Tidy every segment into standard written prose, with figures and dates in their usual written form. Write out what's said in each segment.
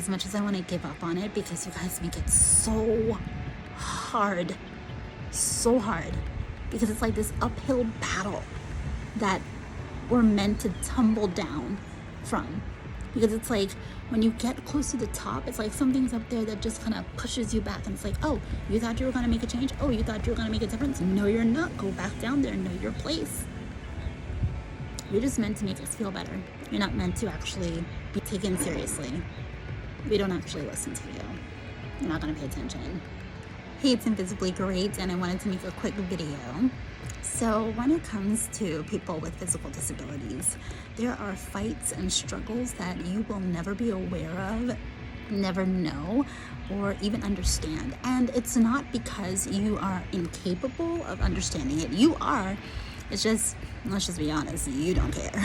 As much as I want to give up on it, because you guys make it so hard, because it's like this uphill battle that we're meant to tumble down from. Because it's like when you get close to the top, it's like something's up there that just kind of pushes you back, and it's like, oh, you thought you were going to make a change? Oh, you thought you were going to make a difference? No, you're not. Go back down there and know your place. You're just meant to make us feel better. You're not meant to actually be taken seriously. We don't actually listen to you. You're not going to pay attention. Hey, it's Invisibly Great, and I wanted to make a quick video. So when it comes to people with physical disabilities, there are fights and struggles that you will never be aware of, never know, or even understand. And it's not because you are incapable of understanding it. You are. It's just, let's just be honest, you don't care.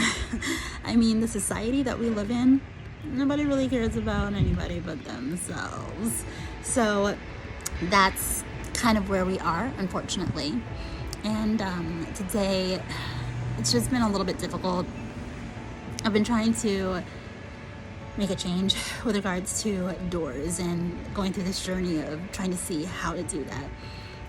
I mean, the society that we live in, nobody really cares about anybody but themselves. So that's kind of where we are, unfortunately. And today, it's just been a little bit difficult. I've been trying to make a change with regards to doors and going through this journey of trying to see how to do that.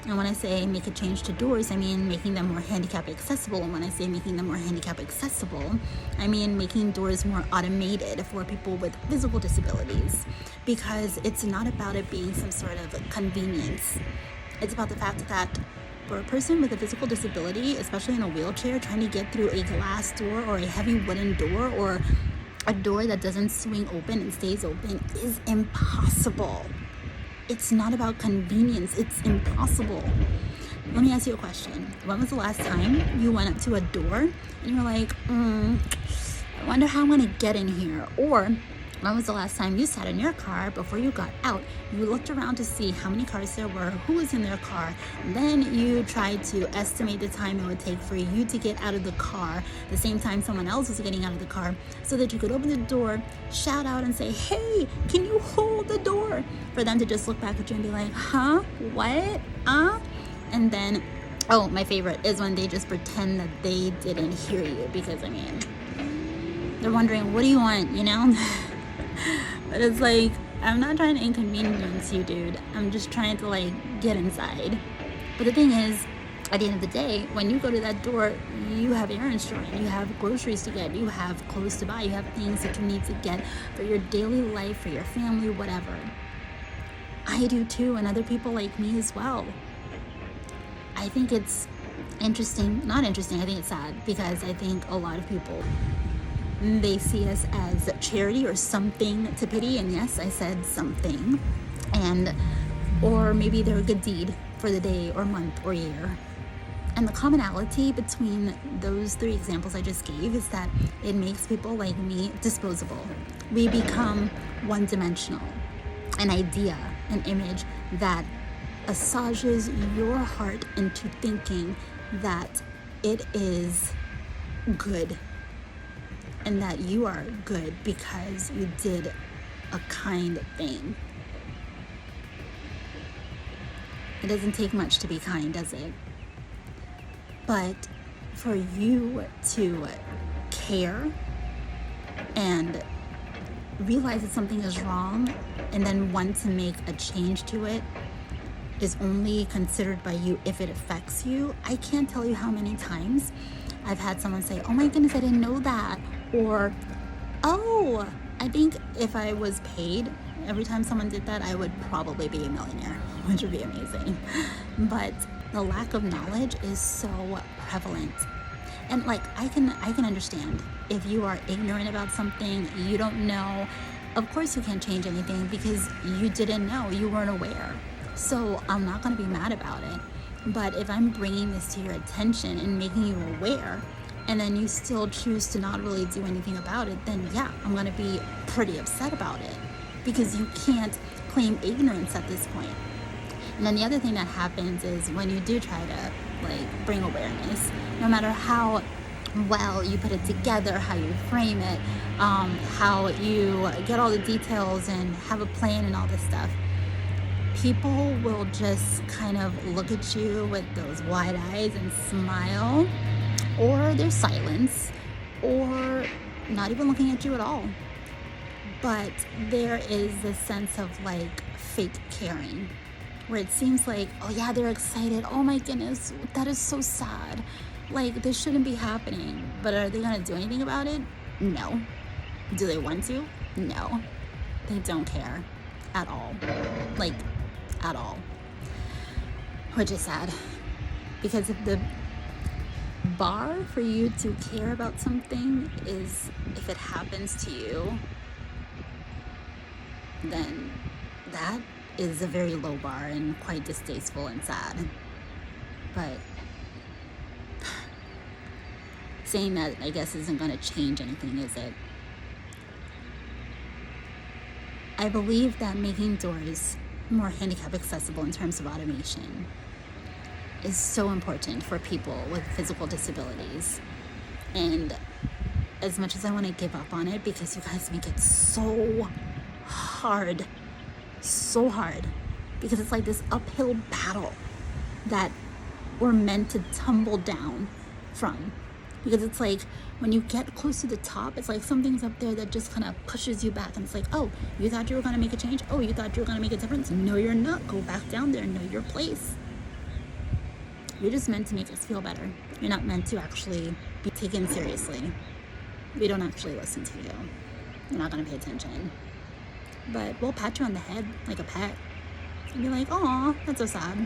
And when I say make a change to doors, I mean making them more handicap accessible. And when I say making them more handicap accessible, I mean making doors more automated for people with physical disabilities. Because it's not about it being some sort of convenience. It's about the fact that for a person with a physical disability, especially in a wheelchair, trying to get through a glass door or a heavy wooden door or a door that doesn't swing open and stays open is impossible. It's not about convenience. It's impossible. Let me ask you a question. When was the last time you went up to a door and you were like, I wonder how I'm going to get in here? Or when was the last time you sat in your car before you got out? You looked around to see how many cars there were, who was in their car, and then you tried to estimate the time it would take for you to get out of the car the same time someone else was getting out of the car, so that you could open the door, shout out and say, hey, can you hold the door? For them to just look back at you and be like, huh? What? And then, oh, my favorite is when they just pretend that they didn't hear you, because, I mean, they're wondering, what do you want, you know? But it's like, I'm not trying to inconvenience you, dude. I'm just trying to, like, get inside. But the thing is, at the end of the day, when you go to that door, you have errands to run, you have groceries to get, you have clothes to buy, you have things that you need to get for your daily life, for your family, whatever. I do too, and other people like me as well. I think it's not interesting, I think it's sad, because I think a lot of people, they see us as charity or something to pity, and yes, I said something, or maybe they're a good deed for the day or month or year. And the commonality between those three examples I just gave is that it makes people like me disposable. We become one-dimensional, an idea, an image that assuages your heart into thinking that it is good, and that you are good because you did a kind thing. It doesn't take much to be kind, does it? But for you to care and realize that something is wrong and then want to make a change to it is only considered by you if it affects you. I can't tell you how many times I've had someone say, oh my goodness, I didn't know that. Or, oh, I think if I was paid every time someone did that, I would probably be a millionaire, which would be amazing. But the lack of knowledge is so prevalent. And like, I can understand if you are ignorant about something, you don't know, of course you can't change anything because you didn't know, you weren't aware. So I'm not going to be mad about it. But if I'm bringing this to your attention and making you aware, and then you still choose to not really do anything about it, then yeah, I'm going to be pretty upset about it, because you can't claim ignorance at this point. And then the other thing that happens is when you do try to like bring awareness, no matter how well you put it together, how you frame it, how you get all the details and have a plan and all this stuff, people will just kind of look at you with those wide eyes and smile, or their silence, or not even looking at you at all. but there is this sense of like fake caring where it seems like, oh yeah, they're excited. Oh my goodness, that is so sad. Like, this shouldn't be happening. But are they gonna do anything about it? No. Do they want to? No. They don't care at all. Like, at all. Which is sad. Because if the bar for you to care about something is if it happens to you, then that is a very low bar and quite distasteful and sad. But saying that, I guess, isn't going to change anything, is it? I believe that making doors more handicap accessible in terms of automation is so important for people with physical disabilities. And as much as I want to give up on it, because you guys make it so hard, because it's like this uphill battle that we're meant to tumble down from. Because it's like when you get close to the top, it's like something's up there that just kind of pushes you back. And it's like, oh, you thought you were going to make a change? Oh, you thought you were going to make a difference? No, you're not. Go back down there and know your place. You're just meant to make us feel better. You're not meant to actually be taken seriously. We don't actually listen to you. You're not going to pay attention. But we'll pat you on the head like a pet and be like, aw, that's so sad.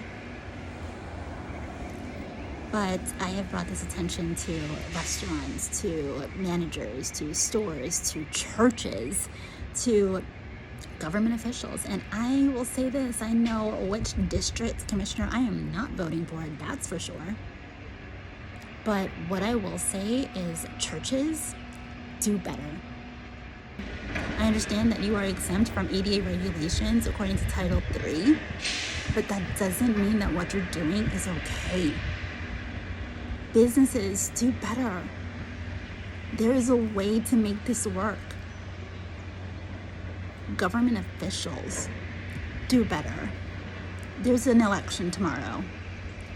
But I have brought this attention to restaurants, to managers, to stores, to churches, to government officials. And I will say this, I know which district commissioner I am not voting for, that's for sure. But what I will say is churches, do better. I understand that you are exempt from ADA regulations according to Title III, but that doesn't mean that what you're doing is okay. Businesses, do better. There is a way to make this work. Government officials, do better. There's an election tomorrow,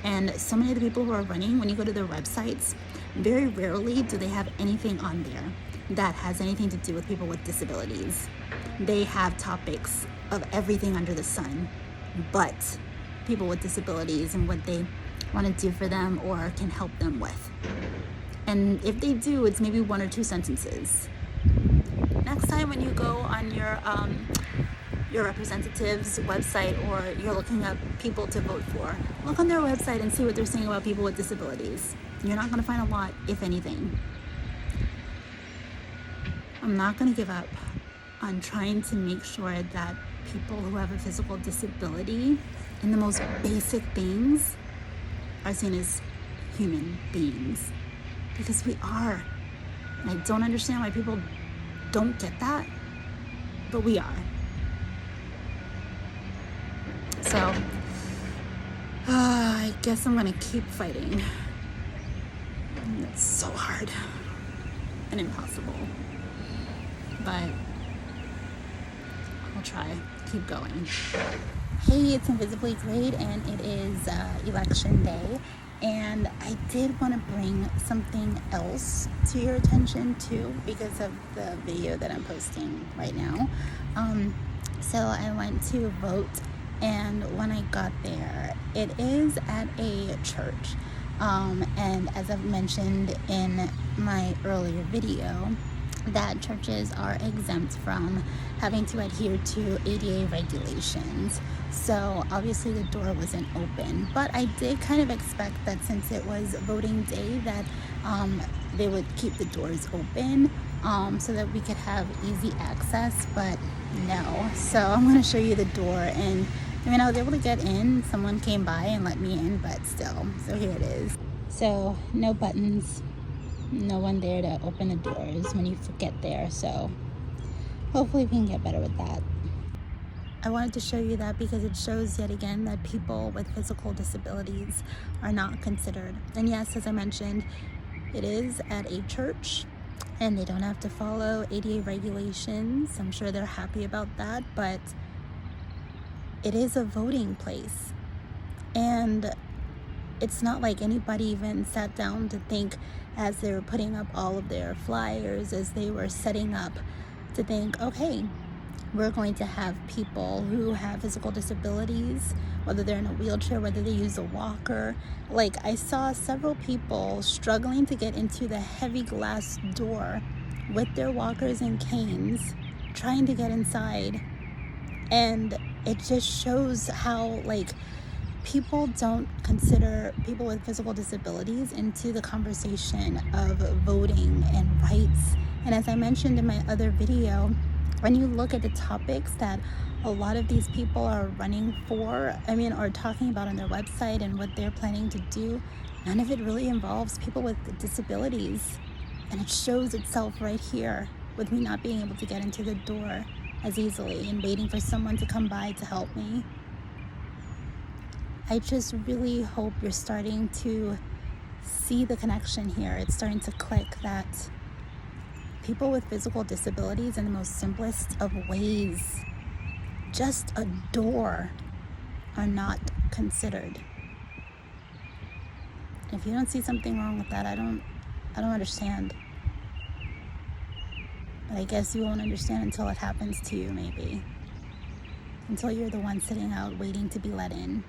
and so many of the people who are running, when you go to their websites, very rarely do they have anything on there that has anything to do with people with disabilities. They have topics of everything under the sun, but people with disabilities and what they want to do for them or can help them with. And if they do, it's maybe 1 or 2 sentences. Next time when you go on your representative's website, or you're looking up people to vote for, look on their website and see what they're saying about people with disabilities. You're not going to find a lot, if anything. I'm not going to give up on trying to make sure that people who have a physical disability in the most basic things are seen as human beings, because we are. And I don't understand why people don't get that, but we are. So I guess I'm gonna keep fighting. It's so hard and impossible, but I'll try. Keep going. Hey, it's Invisibly Great, and it is election day, and I did want to bring something else to your attention too, because of the video that I'm posting right now. So I went to vote, and when I got there, it is at a church, and as I've mentioned in my earlier video, that churches are exempt from having to adhere to ADA regulations. So obviously the door wasn't open, but I did kind of expect that since it was voting day that they would keep the doors open so that we could have easy access, but no. So I'm going to show you the door, and I mean, I was able to get in. Someone came by and let me in, but still. So here it is. So no buttons. No one there to open the doors when you get there, so hopefully we can get better with that. I wanted to show you that because it shows yet again that people with physical disabilities are not considered. And yes, as I mentioned, it is at a church and they don't have to follow ADA regulations. I'm sure they're happy about that, but it is a voting place. And it's not like anybody even sat down to think as they were putting up all of their flyers, as they were setting up to think, okay, we're going to have people who have physical disabilities, whether they're in a wheelchair, whether they use a walker. Like, I saw several people struggling to get into the heavy glass door with their walkers and canes, trying to get inside. And it just shows how, like, people don't consider people with physical disabilities into the conversation of voting and rights. And as I mentioned in my other video, when you look at the topics that a lot of these people are running for, or talking about on their website and what they're planning to do, none of it really involves people with disabilities. And it shows itself right here with me not being able to get into the door as easily and waiting for someone to come by to help me. I just really hope you're starting to see the connection here. It's starting to click that people with physical disabilities, in the most simplest of ways, just a door, are not considered. And if you don't see something wrong with that, I don't understand. But I guess you won't understand until it happens to you, maybe. Until you're the one sitting out waiting to be let in.